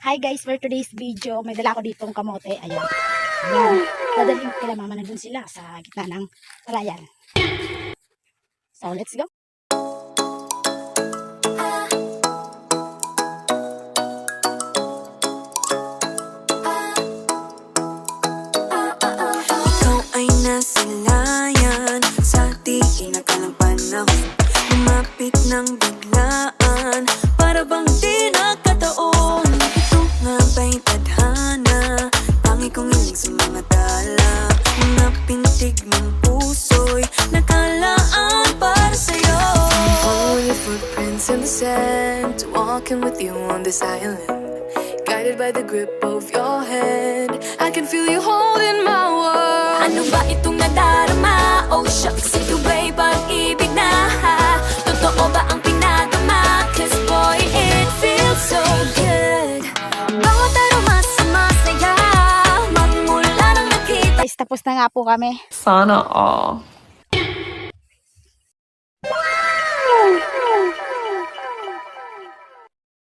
Hi guys, for today's video, may dala ko ditong kamote. Ayan. Ayan. Dadalhin ko kila mama, nandun sila sa gitna ng palayan. So, let's go. Ikaw ay nasilayan sa di inakalang panahon. Lumapit ng biglaan, para bang di nakataon. Ito nga ba'y tadhana, tangi kong iling sa mga tala. Mga pintig ng puso'y nakalaan para sa'yo. Follow your footprints in the sand, walking with you on this island. Guided by the grip of your hand, I can feel you holding my world. Ano ba itong nadarama? Oh shucks, ito ba'y pag-ibig na? Totoo ba ang pinadama? Cause boy, it feels so good. Bawat aroma sa masaya, magmula nang nakita. Guys, tapos na nga po kami. Sana all.